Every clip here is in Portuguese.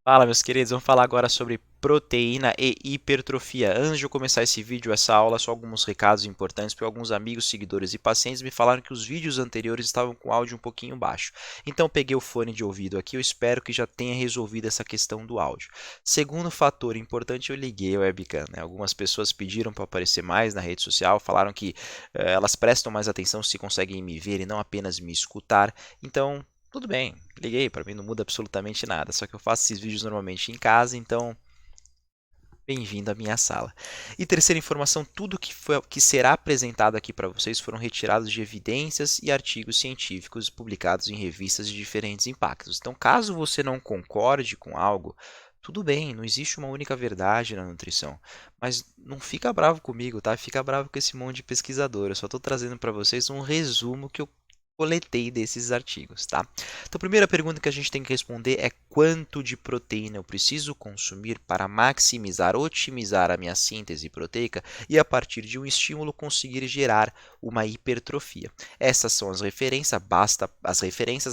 Fala, meus queridos, vamos falar agora sobre proteína e hipertrofia. Antes de eu começar esse vídeo, essa aula, só alguns recados importantes, porque alguns amigos, seguidores e pacientes me falaram que os vídeos anteriores estavam com áudio um pouquinho baixo. Então, eu peguei o fone de ouvido aqui, eu espero que já tenha resolvido essa questão do áudio. Segundo fator importante, eu liguei a webcam, né? Algumas pessoas pediram para aparecer mais na rede social, falaram que elas prestam mais atenção se conseguem me ver e não apenas me escutar. Então, tudo bem, liguei, para mim não muda absolutamente nada, só que eu faço esses vídeos normalmente em casa, então bem-vindo à minha sala. E terceira informação, tudo que será apresentado aqui para vocês foram retirados de evidências e artigos científicos publicados em revistas de diferentes impactos. Então, caso você não concorde com algo, tudo bem, não existe uma única verdade na nutrição. Mas não fica bravo comigo, tá? Fica bravo com esse monte de pesquisador. Eu só estou trazendo para vocês um resumo que eu coletei desses artigos, tá? Então, a primeira pergunta que a gente tem que responder é quanto de proteína eu preciso consumir para maximizar, otimizar a minha síntese proteica e, a partir de um estímulo, conseguir gerar uma hipertrofia. Essas são as referências,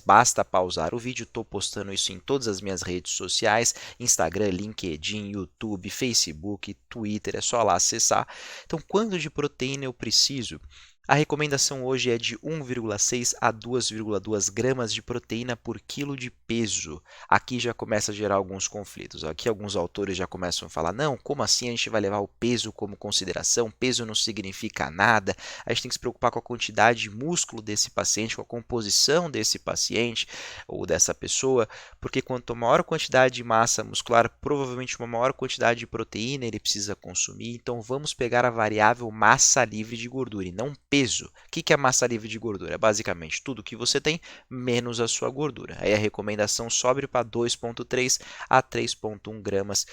basta pausar o vídeo, estou postando isso em todas as minhas redes sociais, Instagram, LinkedIn, YouTube, Facebook, Twitter, é só lá acessar. Então, quanto de proteína eu preciso? A recomendação hoje é de 1,6 a 2,2 gramas de proteína por quilo de peso. Aqui já começa a gerar alguns conflitos. Aqui alguns autores já começam a falar, não, como assim a gente vai levar o peso como consideração? Peso não significa nada. A gente tem que se preocupar com a quantidade de músculo desse paciente, com a composição desse paciente ou dessa pessoa, porque quanto maior a quantidade de massa muscular, provavelmente uma maior quantidade de proteína ele precisa consumir. Então vamos pegar a variável massa livre de gordura e não peso. O que é massa livre de gordura? É basicamente tudo que você tem menos a sua gordura. Aí a recomendação sobe para 2,3 a 3,1 gramas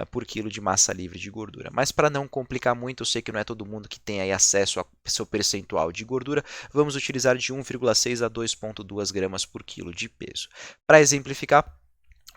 por quilo de massa livre de gordura. Mas para não complicar muito, eu sei que não é todo mundo que tem aí acesso ao seu percentual de gordura, vamos utilizar de 1,6 a 2,2 gramas por quilo de peso. Para exemplificar,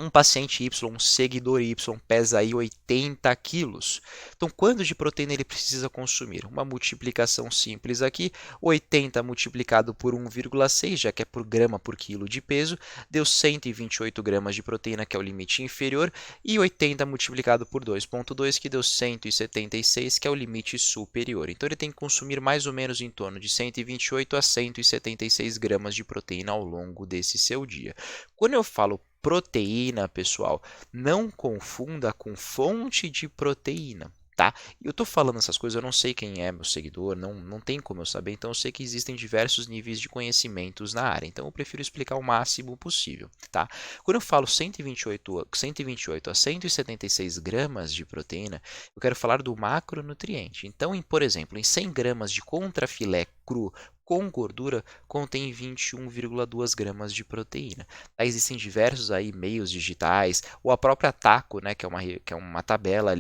um paciente Y, um seguidor Y, pesa aí 80 quilos. Então, quanto de proteína ele precisa consumir? Uma multiplicação simples aqui, 80 multiplicado por 1,6, já que é por grama por quilo de peso, deu 128 gramas de proteína, que é o limite inferior, e 80 multiplicado por 2,2, que deu 176, que é o limite superior. Então, ele tem que consumir mais ou menos em torno de 128 a 176 gramas de proteína ao longo desse seu dia. Quando eu falo proteína, pessoal, não confunda com fonte de proteína, tá? Eu tô falando essas coisas, eu não sei quem é meu seguidor, não tem como eu saber, então eu sei que existem diversos níveis de conhecimentos na área, então eu prefiro explicar o máximo possível, tá? Quando eu falo 128 a 176 gramas de proteína, eu quero falar do macronutriente. Então, por exemplo, em 100 gramas de contrafilé cru com gordura, contém 21,2 gramas de proteína. Existem diversos aí meios digitais, ou a própria Taco, né, que é uma tabela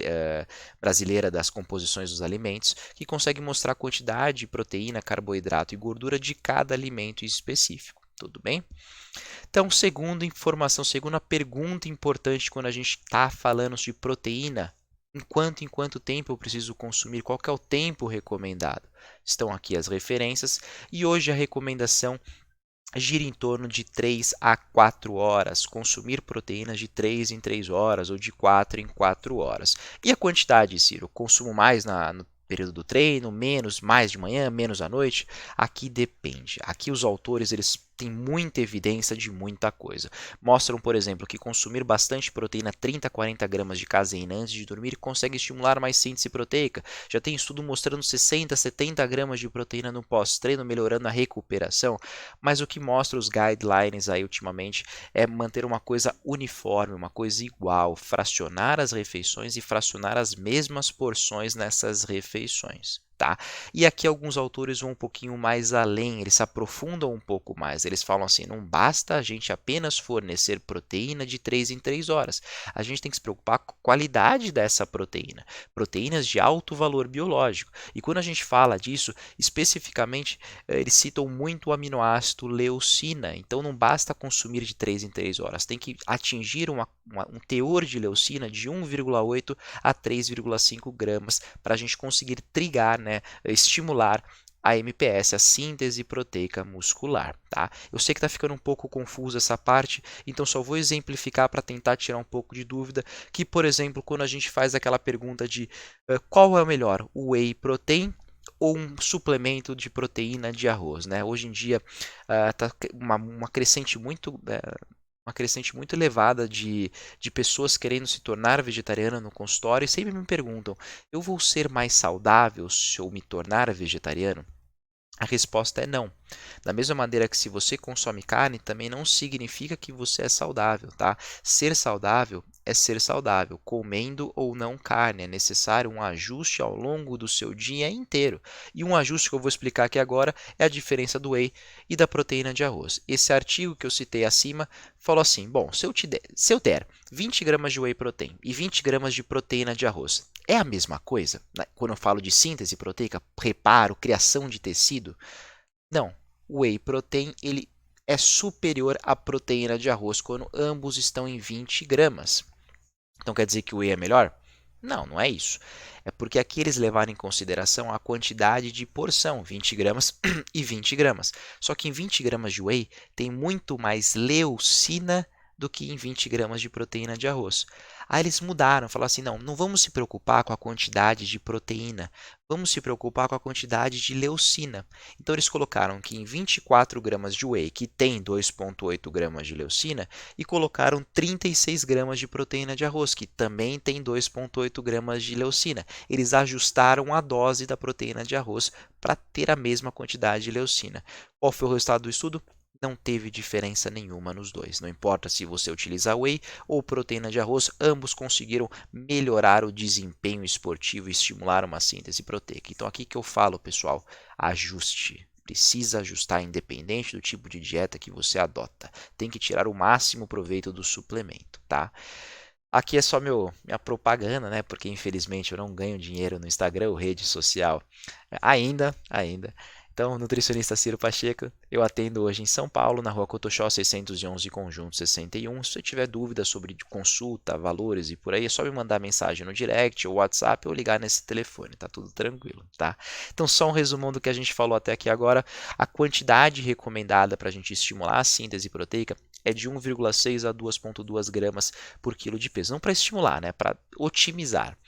brasileira das composições dos alimentos, que consegue mostrar a quantidade de proteína, carboidrato e gordura de cada alimento específico. Tudo bem? Então, segunda pergunta importante quando a gente está falando de proteína, em quanto tempo eu preciso consumir, qual que é o tempo recomendado? Estão aqui as referências e hoje a recomendação gira em torno de 3 a 4 horas, consumir proteínas de 3 em 3 horas ou de 4 em 4 horas. E a quantidade, Ciro? Consumo mais no período do treino, menos, mais de manhã, menos à noite? Aqui depende. Aqui os autores eles têm muita evidência de muita coisa. Mostram, por exemplo, que consumir bastante proteína, 30 a 40 gramas de caseína antes de dormir, consegue estimular mais síntese proteica. Já tem estudo mostrando 60 a 70 gramas de proteína no pós-treino, melhorando a recuperação. Mas o que mostra os guidelines aí ultimamente é manter uma coisa uniforme, uma coisa igual, fracionar as refeições e fracionar as mesmas porções nessas refeições. Tá? E aqui alguns autores vão um pouquinho mais além, eles se aprofundam um pouco mais. Eles falam assim: não basta a gente apenas fornecer proteína de 3 em 3 horas. A gente tem que se preocupar com a qualidade dessa proteína, proteínas de alto valor biológico. E quando a gente fala disso, especificamente, eles citam muito o aminoácido leucina. Então não basta consumir de 3 em 3 horas, tem que atingir um teor de leucina de 1,8 a 3,5 gramas para a gente conseguir trigar, né, estimular a MPS, a síntese proteica muscular, tá? Eu sei que está ficando um pouco confuso essa parte, então só vou exemplificar para tentar tirar um pouco de dúvida, que, por exemplo, quando a gente faz aquela pergunta de qual é o melhor, o whey protein ou um suplemento de proteína de arroz, né? Hoje em dia está uma crescente muito elevada de pessoas querendo se tornar vegetariana no consultório e sempre me perguntam: eu vou ser mais saudável se eu me tornar vegetariano? A resposta é não. Da mesma maneira que se você consome carne, também não significa que você é saudável, tá? Ser saudável é ser saudável, comendo ou não carne. É necessário um ajuste ao longo do seu dia inteiro. E um ajuste que eu vou explicar aqui agora é a diferença do whey e da proteína de arroz. Esse artigo que eu citei acima falou assim: bom, se eu der 20 gramas de whey protein e 20 gramas de proteína de arroz, é a mesma coisa? Quando eu falo de síntese proteica, preparo, criação de tecido? Não. O whey protein ele é superior à proteína de arroz quando ambos estão em 20 gramas. Então quer dizer que o whey é melhor? Não, não é isso. É porque aqui eles levaram em consideração a quantidade de porção, 20 gramas e 20 gramas. Só que em 20 gramas de whey tem muito mais leucina do que em 20 gramas de proteína de arroz. Aí eles mudaram, falaram assim, não vamos se preocupar com a quantidade de proteína, vamos se preocupar com a quantidade de leucina. Então eles colocaram que em 24 gramas de whey, que tem 2,8 gramas de leucina, e colocaram 36 gramas de proteína de arroz, que também tem 2,8 gramas de leucina. Eles ajustaram a dose da proteína de arroz para ter a mesma quantidade de leucina. Qual foi o resultado do estudo? Não teve diferença nenhuma nos dois. Não importa se você utiliza whey ou proteína de arroz, ambos conseguiram melhorar o desempenho esportivo e estimular uma síntese proteica. Então aqui que eu falo, pessoal, ajuste. Precisa ajustar independente do tipo de dieta que você adota. Tem que tirar o máximo proveito do suplemento, tá? Aqui é só minha propaganda, né? Porque infelizmente eu não ganho dinheiro no Instagram ou rede social ainda. Então, nutricionista Ciro Pacheco, eu atendo hoje em São Paulo, na rua Cotoxó 611, conjunto 61. Se você tiver dúvidas sobre consulta, valores e por aí, é só me mandar mensagem no direct ou WhatsApp ou ligar nesse telefone, tá tudo tranquilo, tá? Então, só um resumão do que a gente falou até aqui agora. A quantidade recomendada para a gente estimular a síntese proteica é de 1,6 a 2,2 gramas por quilo de peso. Não para estimular, né? Para otimizar.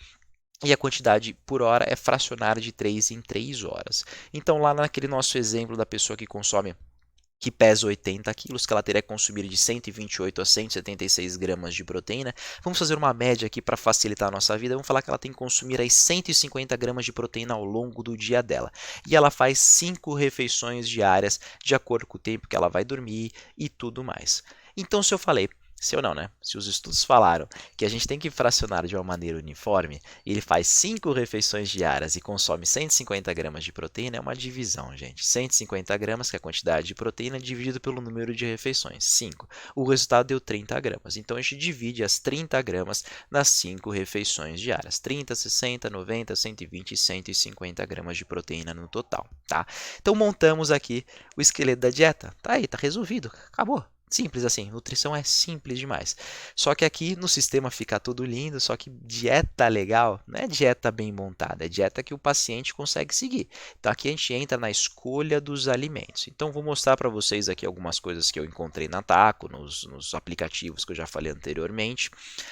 E a quantidade por hora é fracionária de 3 em 3 horas. Então, lá naquele nosso exemplo da pessoa que pesa 80 quilos, que ela teria que consumir de 128 a 176 gramas de proteína. Vamos fazer uma média aqui para facilitar a nossa vida. Vamos falar que ela tem que consumir aí 150 gramas de proteína ao longo do dia dela. E ela faz 5 refeições diárias, de acordo com o tempo que ela vai dormir e tudo mais. Então, se eu falei, se eu não, né? Se os estudos falaram que a gente tem que fracionar de uma maneira uniforme, e ele faz 5 refeições diárias e consome 150 gramas de proteína, é uma divisão, gente. 150 gramas, que é a quantidade de proteína, dividido pelo número de refeições, 5. O resultado deu 30 gramas. Então, a gente divide as 30 gramas nas 5 refeições diárias. 30, 60, 90, 120 e 150 gramas de proteína no total, tá? Então, montamos aqui o esqueleto da dieta. Tá aí, tá resolvido. Acabou. Simples assim, nutrição é simples demais. Só que aqui no sistema fica tudo lindo, só que dieta legal não é dieta bem montada, é dieta que o paciente consegue seguir. Então aqui a gente entra na escolha dos alimentos. Então vou mostrar para vocês aqui algumas coisas que eu encontrei na Taco, nos aplicativos que eu já falei anteriormente,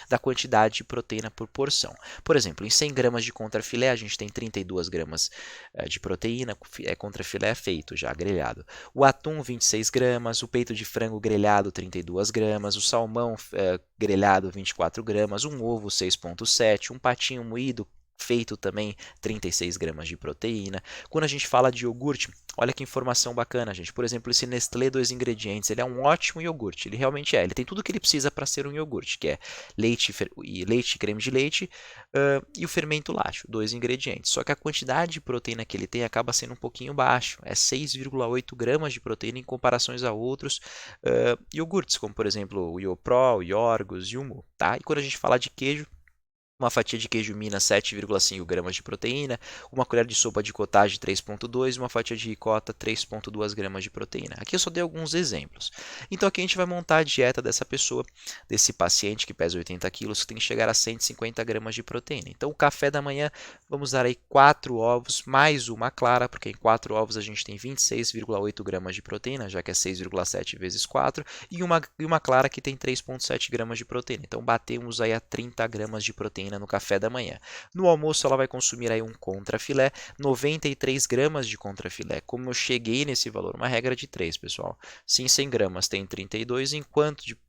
da quantidade de proteína por porção. Por exemplo, em 100 gramas de contrafilé a gente tem 32 gramas de proteína, contrafilé feito já, grelhado. O atum 26 gramas, o peito de frango grelhado 32 gramas, o salmão grelhado 24 gramas, um ovo 6,7, um patinho moído feito também 36 gramas de proteína. Quando a gente fala de iogurte, olha que informação bacana, gente. Por exemplo, esse Nestlé 2 ingredientes, ele é um ótimo iogurte, ele realmente é. Ele tem tudo o que ele precisa para ser um iogurte, que é leite, creme de leite e o fermento lácteo, 2 ingredientes. Só que a quantidade de proteína que ele tem acaba sendo um pouquinho baixo, é 6,8 gramas de proteína em comparações a outros iogurtes, como por exemplo o Iopro, o Yorgos e o Mu. Tá? E quando a gente fala de queijo, uma fatia de queijo Minas 7,5 gramas de proteína, uma colher de sopa de cottage 3,2 e uma fatia de ricota 3,2 gramas de proteína. Aqui eu só dei alguns exemplos. Então aqui a gente vai montar a dieta dessa pessoa, desse paciente que pesa 80 quilos, que tem que chegar a 150 gramas de proteína. Então o café da manhã, vamos dar aí 4 ovos mais uma clara, porque em 4 ovos a gente tem 26,8 gramas de proteína, já que é 6,7 vezes 4, e uma clara que tem 3,7 gramas de proteína. Então batemos aí a 30 gramas de proteína no café da manhã. No almoço ela vai consumir aí um contrafilé, 93 gramas de contrafilé. Como eu cheguei nesse valor? Uma regra de 3, pessoal. Se em 100 gramas tem 32,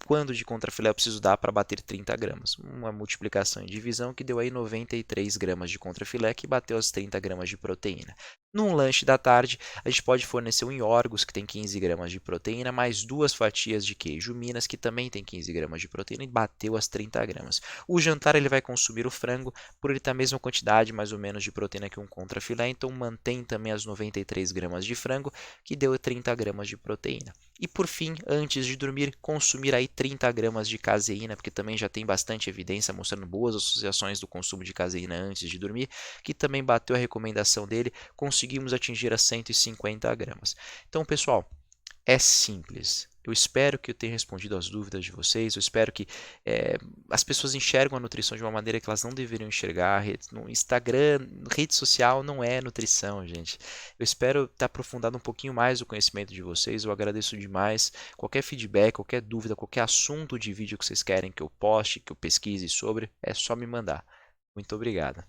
quando de contrafilé eu preciso dar para bater 30 gramas? Uma multiplicação e divisão que deu aí 93 gramas de contrafilé, que bateu as 30 gramas de proteína. Num lanche da tarde, a gente pode fornecer um iorgos, que tem 15 gramas de proteína, mais 2 fatias de queijo Minas, que também tem 15 gramas de proteína, e bateu as 30 gramas. O jantar ele vai consumir o frango, por ele ter a mesma quantidade, mais ou menos, de proteína que um contrafilé, então mantém também as 93 gramas de frango, que deu 30 gramas de proteína. E por fim, antes de dormir, consumir aí 30 gramas de caseína, porque também já tem bastante evidência mostrando boas associações do consumo de caseína antes de dormir, que também bateu a recomendação dele, conseguimos atingir as 150 gramas. Então, pessoal, é simples. Eu espero que eu tenha respondido às dúvidas de vocês. Eu espero que as pessoas enxergam a nutrição de uma maneira que elas não deveriam enxergar. No Instagram, rede social não é nutrição, gente. Eu espero ter aprofundado um pouquinho mais o conhecimento de vocês. Eu agradeço demais. Qualquer feedback, qualquer dúvida, qualquer assunto de vídeo que vocês querem que eu poste, que eu pesquise sobre, é só me mandar. Muito obrigado.